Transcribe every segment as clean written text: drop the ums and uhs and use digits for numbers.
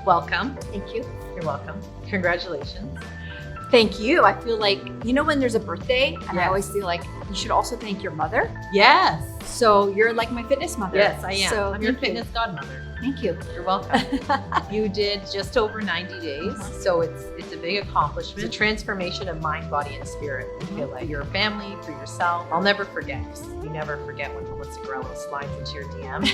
Welcome. Thank you. You're welcome. Congratulations. Thank you. I feel like, when there's a birthday, and Yes. I always feel like you should also thank your mother. Yes. So you're like my fitness mother. Yes, I am. So I'm your thank you. fitness godmother. Thank you. You're welcome. You did just over 90 days, so it's a big accomplishment. It's a transformation of mind, body, and spirit. I feel like your family, for yourself. I'll never forget. You never forget when Melissa Grelo slides into your DM.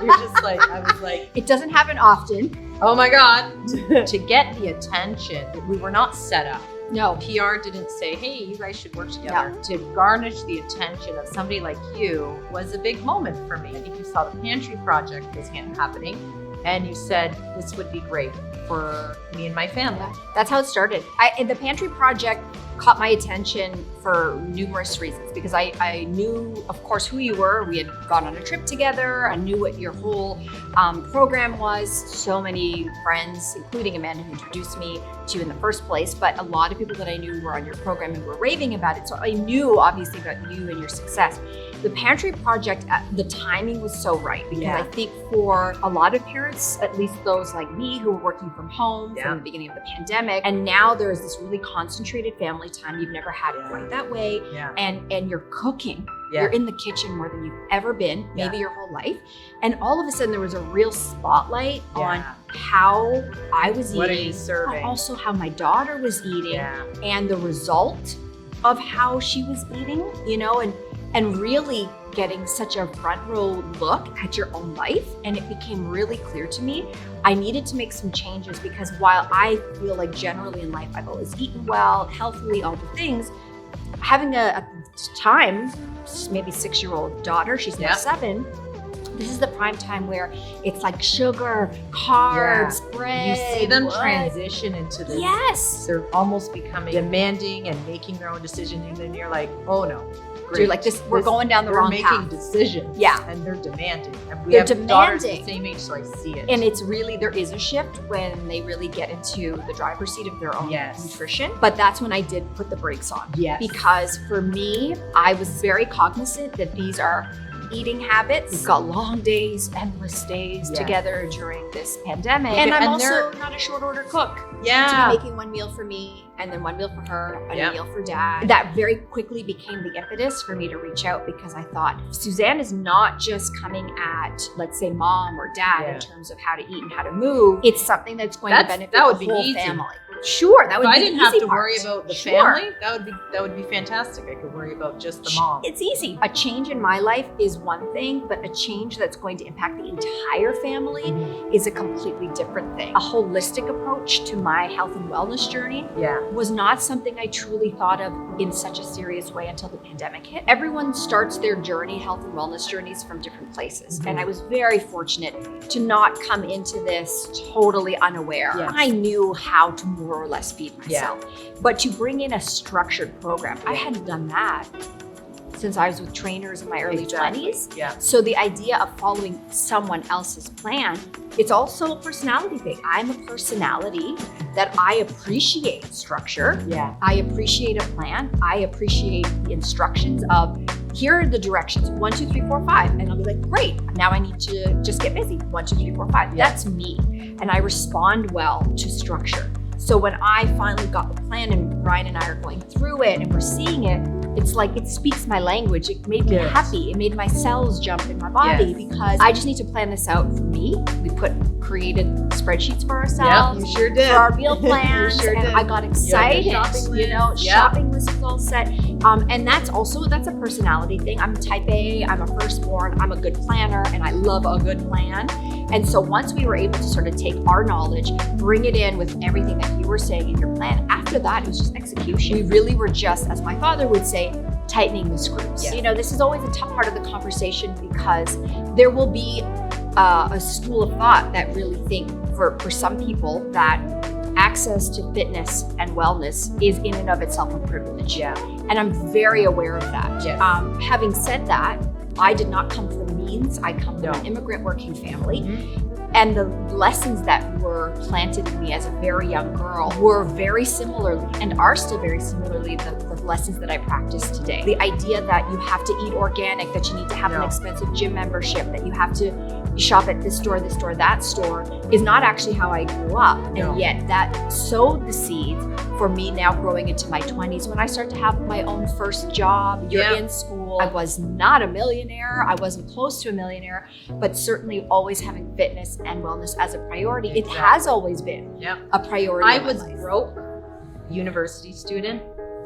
You're just like, I was like, It doesn't happen often. oh my God. To get the attention, we were not set up. No. PR didn't say, hey, you guys should work together. To garnish the attention of somebody like you was a big moment for me. I think you saw the Pantry Project was happening, and you said, this would be great for me and my family. That's how it started. The Pantry Project caught my attention for numerous reasons because I knew, of course, who you were. We had gone on a trip together. I knew what your whole program was. So many friends, including Amanda, who introduced me to you in the first place, but a lot of people that I knew were on your program and were raving about it. So I knew obviously about you and your success. The Pantry Project, the timing was so right because I think for a lot of parents, at least those like me who were working from home from the beginning of the pandemic, and now there's this really concentrated family time. You've never had it quite that way. And you're cooking. You're in the kitchen more than you've ever been, maybe your whole life. And all of a sudden there was a real spotlight on how I was eating. What are you serving? But also how my daughter was eating and the result of how she was eating, and really getting such a front row look at your own life. And it became really clear to me I needed to make some changes because while I feel like generally in life I've always eaten well, healthily, all the things, having a time, maybe 6-year-old daughter, she's now 7, this is the prime time where it's like sugar, carbs, bread. You see them transition into this. Yes. They're almost becoming demanding and making their own decisions. And then you're like, oh no. You're like, we're going down the wrong path. We're making decisions. Yeah. And they're demanding. And we They're have daughters the same age, so I see it. And it's really, there is a shift when they really get into the driver's seat of their own nutrition. But that's when I did put the brakes on. Yes. Because for me, I was very cognizant that these are eating habits. We've got long days, endless days together during this pandemic. And I'm also not a short order cook. To be making one meal for me and then one meal for her and a meal for dad. That very quickly became the impetus for me to reach out because I thought Suzanne is not just coming at, let's say, mom or dad in terms of how to eat and how to move. It's something that's going to benefit the whole family. Sure, that would be the easy part. If I didn't have to worry about the family, that would be fantastic. I could worry about just the mom. It's easy. A change in my life is one thing, but a change that's going to impact the entire family is a completely different thing. A holistic approach to my health and wellness journey was not something I truly thought of in such a serious way until the pandemic hit. Everyone starts their journey, health and wellness journeys, from different places. And I was very fortunate to not come into this totally unaware. I knew how to more or less feed myself. But to bring in a structured program, I hadn't done that since I was with trainers in my early 20s. So the idea of following someone else's plan, it's also a personality thing. I'm a personality that I appreciate structure. I appreciate a plan. I appreciate the instructions of, here are the directions, 1, 2, 3, 4, 5. And I'll be like, great, now I need to just get busy. 1, 2, 3, 4, 5. That's me. And I respond well to structure. So when I finally got the plan and Ryan and I are going through it and we're seeing it, it's like it speaks my language. It made me happy. It made my cells jump in my body because I just need to plan this out for me. We created spreadsheets for ourselves. You sure did. For our meal plans. You sure did. I got excited. Shopping list was all set. And that's a personality thing. I'm type A, I'm a firstborn, I'm a good planner, and I love a good plan. And so once we were able to sort of take our knowledge, bring it in with everything that you were saying in your plan, after that, it was just execution. We really were just, as my father would say, tightening the screws. Yeah. You know, this is always a tough part of the conversation because there will be a school of thought that really think for some people that access to fitness and wellness is in and of itself a privilege. Yeah. And I'm very aware of that. Yes. Having said that, I did not come from means. I come from an immigrant working family. Mm-hmm. And the lessons that were planted in me as a very young girl were very similarly and are still very similarly the lessons that I practice today. The idea that you have to eat organic, that you need to have an expensive gym membership, that you have to shop at this store, that store, is not actually how I grew up. No. And yet that sowed the seeds for me now growing into my 20s when I start to have my own first job. You're in school. I was not a millionaire. I wasn't close to a millionaire, but certainly always having fitness and wellness as a priority. It has always been a priority. I was broke, university student.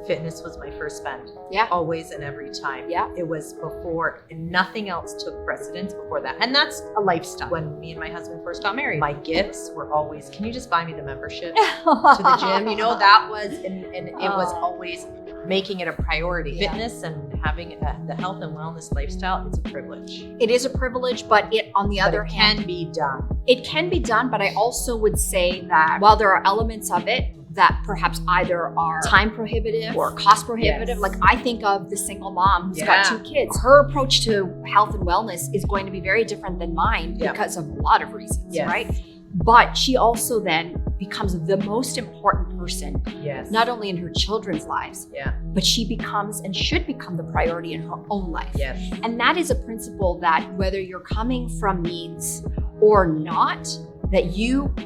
Fitness was my first spend. Yeah. Always and every time. Yeah. It was before, and nothing else took precedence before that. And that's a lifestyle. When me and my husband first got married, my gifts were always, can you just buy me the membership to the gym? You know, that was, and it was always making it a priority. Yeah. Fitness and having the health and wellness lifestyle, it's a privilege. It is a privilege, but it, on the other hand, can be done. It can be done, but I also would say that while there are elements of it that perhaps either are time prohibitive or cost prohibitive, like I think of the single mom who's got 2 kids. Her approach to health and wellness is going to be very different than mine because of a lot of reasons, right? But she also then becomes the most important person, not only in her children's lives, but she becomes and should become the priority in her own life. And that is a principle that whether you're coming from means or not, that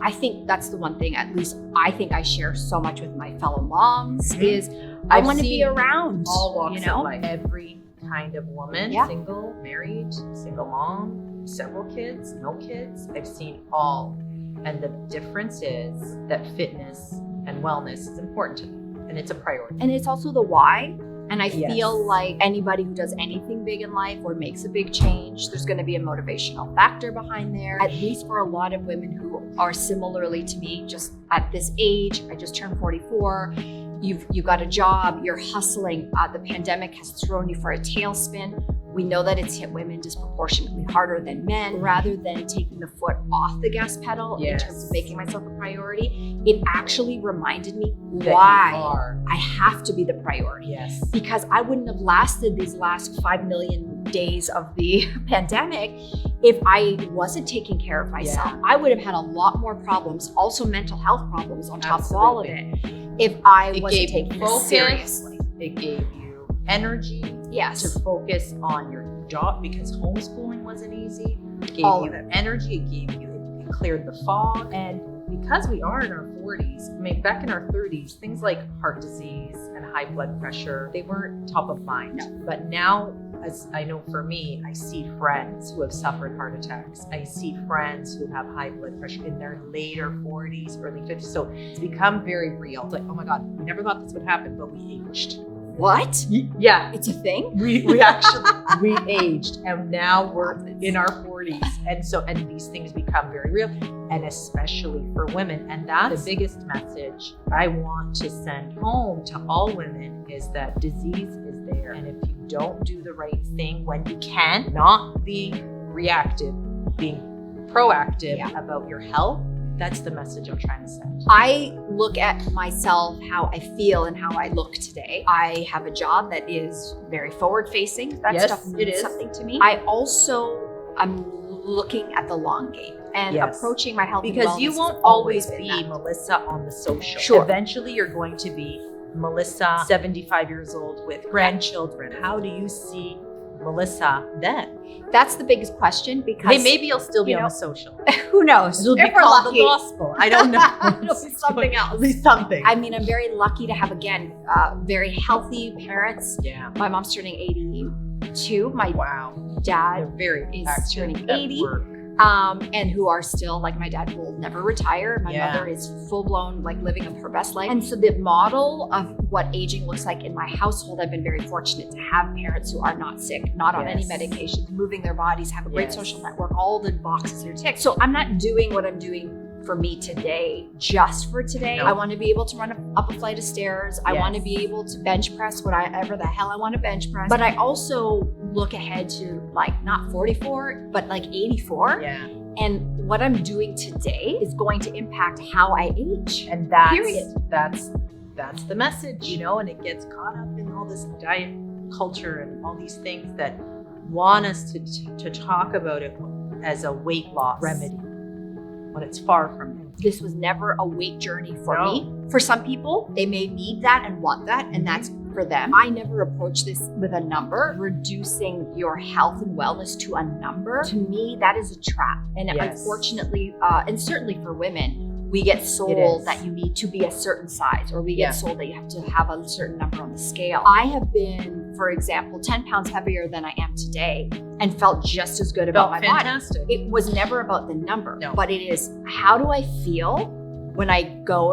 I think that's the one thing, at least I think I share so much with my fellow moms, is I want to be around all walks of life. Every kind of woman, single, married, single mom, several kids, no kids. I've seen all. And the difference is that fitness and wellness is important to them, and it's a priority. And it's also the why. And I feel like anybody who does anything big in life or makes a big change, there's going to be a motivational factor behind there. At least for a lot of women who are similarly to me, just at this age, I just turned 44. You've got a job, you're hustling. The pandemic has thrown you for a tailspin. We know that it's hit women disproportionately harder than men. Rather than taking the foot off the gas pedal in terms of making myself a priority, it actually reminded me why I have to be the priority. Because I wouldn't have lasted these last 5 million days of the pandemic if I wasn't taking care of myself. I would have had a lot more problems, also mental health problems on top of all of it, if I wasn't taking this seriously. It gave you energy to focus on your job, because homeschooling wasn't easy. It gave you energy, it cleared the fog. And because we are in our 40s, I mean, back in our 30s, things like heart disease and high blood pressure, they weren't top of mind. But now, as I know for me, I see friends who have suffered heart attacks. I see friends who have high blood pressure in their later 40s, early 50s. So it's become very real. It's like, oh my God, we never thought this would happen, but we aged. What? Yeah. It's a thing? We actually, we aged, and now we're in our 40s. And these things become very real, and especially for women. And that's the biggest message I want to send home to all women, is that disease is there. And if you don't do the right thing when you can, not being reactive, being proactive about your health, that's the message I'm trying to send. I look at myself, how I feel and how I look today. I have a job that is very forward facing. That stuff means something to me. I also am looking at the long game and approaching my health because and you won't always be Melissa on the social. Eventually you're going to be Melissa, 75 years old with grandchildren. How do you see Melissa then? That's the biggest question, because hey, maybe you'll still be on the social. Who knows? It'll be called the gospel. I don't know. It'll be something else. It'll be something. I mean, I'm very lucky to have, again, very healthy parents. My mom's turning 82. My dad is turning 80. And who are still, like, my dad will never retire. My mother is full-blown, like, living her best life. And so the model of what aging looks like in my household, I've been very fortunate to have parents who are not sick, not on any medications, moving their bodies, have a great social network, all the boxes are ticked. So I'm not doing what I'm doing for me today, just for today. No. I want to be able to run up a flight of stairs. I want to be able to bench press whatever the hell I want to bench press. But I also look ahead to like not 44, but like 84. Yeah. And what I'm doing today is going to impact how I age. And that's, period. That's the message, you know, and it gets caught up in all this diet culture and all these things that want us to talk about it as a weight loss remedy, when it's far from it. This was never a weight journey for me. For some people, they may need that and want that, and that's for them. I never approach this with a number. Reducing your health and wellness to a number, to me, that is a trap. And unfortunately, and certainly for women, we get sold that you need to be a certain size, or we get sold that you have to have a certain number on the scale. I have been, for example, 10 pounds heavier than I am today and felt just as good about my body. It was never about the number, but it is, how do I feel when I go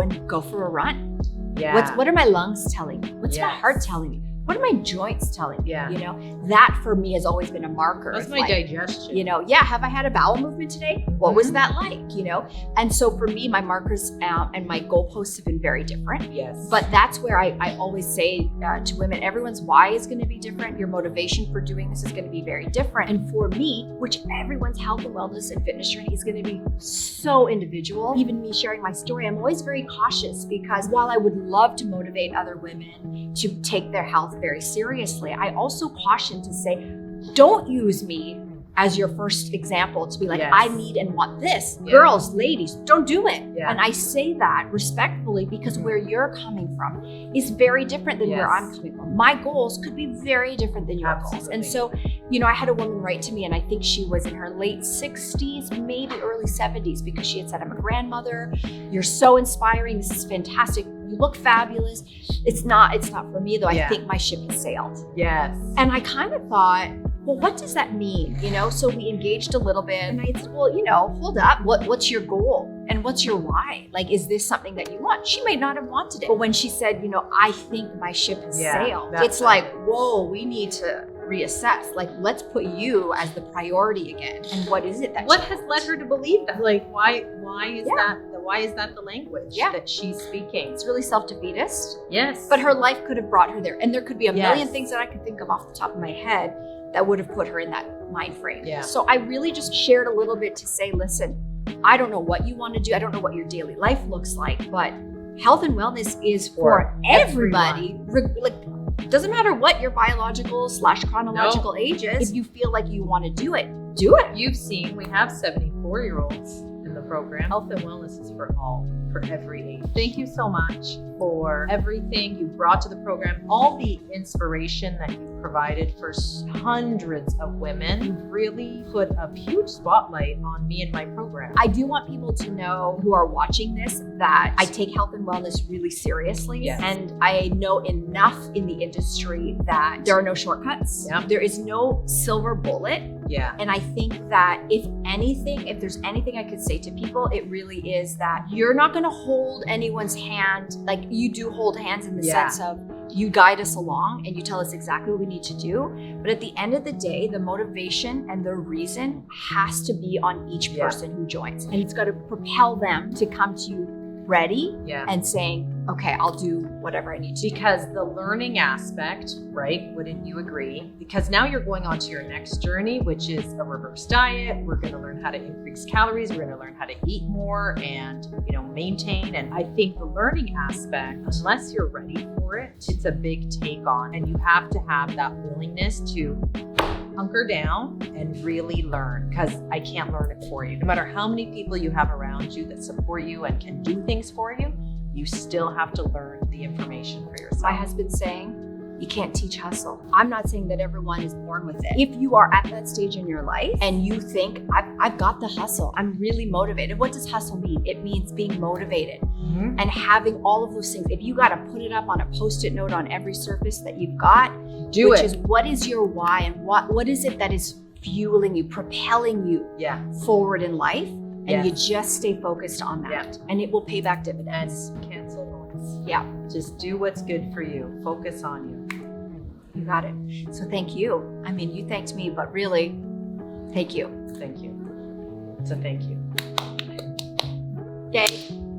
for a run? Yeah. What are my lungs telling me? What's my heart telling me? What are my joints telling me? Yeah. You know, that for me has always been a marker. That's my digestion. You know, have I had a bowel movement today? What was that like? You know, and so for me, my markers and my goalposts have been very different. Yes. But that's where I always say to women, everyone's why is going to be different. Your motivation for doing this is going to be very different. And for me, which everyone's health and wellness and fitness journey is going to be so individual. Even me sharing my story, I'm always very cautious, because while I would love to motivate other women to take their health very seriously, I also caution to say, don't use me as your first example to be like, I need and want this. Girls, ladies, don't do it. And I say that respectfully, because where you're coming from is very different than where I'm coming from. My goals could be very different than your goals. And so, you know, I had a woman write to me, and I think she was in her late 60s, maybe early 70s, because she had said, I'm a grandmother. You're so inspiring. This is fantastic. You look fabulous. It's not for me though. I think my ship has sailed. Yes. And I kind of thought, well, what does that mean? You know, so we engaged a little bit, and I said, well, you know, hold up. What's your goal? And what's your why? Like, is this something that you want? She may not have wanted it. But when she said, you know, I think my ship has sailed, it's like, whoa, we need to reassess. Like, let's put you as the priority again. And what is it that what has led her to believe that? Like, why is that the language that she's speaking? It's really self-defeatist. Yes. But her life could have brought her there. And there could be a million things that I could think of off the top of my head that would have put her in that mind frame. Yeah. So I really just shared a little bit to say, listen, I don't know what you want to do. I don't know what your daily life looks like, but health and wellness is for everybody. Like, doesn't matter what your biological / chronological age is. If you feel like you want to do it, do it. You've seen, we have 74-year-olds in the program. Health and wellness is for all, for every age. Thank you so much for everything you brought to the program, all the inspiration that you provided for hundreds of women. You've really put a huge spotlight on me and my program. I do want people to know, who are watching this, that I take health and wellness really seriously. Yes. And I know enough in the industry that there are no shortcuts. Yep. There is no silver bullet. Yeah. And I think that if there's anything I could say to people, it really is that you're not going to hold anyone's hand. Like, you do hold hands in the sense of you guide us along and you tell us exactly what we need to do. But at the end of the day, the motivation and the reason has to be on each person who joins. And it's got to propel them to come to you ready and saying, okay, I'll do whatever I need to. Because the learning aspect, right? Wouldn't you agree? Because now you're going on to your next journey, which is a reverse diet. We're going to learn how to increase calories. We're going to learn how to eat more and, maintain. And I think the learning aspect, unless you're ready for it, it's a big take on. And you have to have that willingness to hunker down and really learn, because I can't learn it for you. No matter how many people you have around you that support you and can do things for you, you still have to learn the information for yourself. My husband's saying, you can't teach hustle. I'm not saying that everyone is born with it. If you are at that stage in your life and you think, I've got the hustle, I'm really motivated. What does hustle mean? It means being motivated and having all of those things. If you got to put it up on a Post-it note on every surface that you've got, which is what is your why and what is it that is fueling you, propelling you forward in life? And you just stay focused on that and it will pay back dividends. And cancel noise. Yeah. Just do what's good for you. Focus on you. You got it. So thank you. I mean, you thanked me, but really, thank you. Thank you. So thank you. Okay.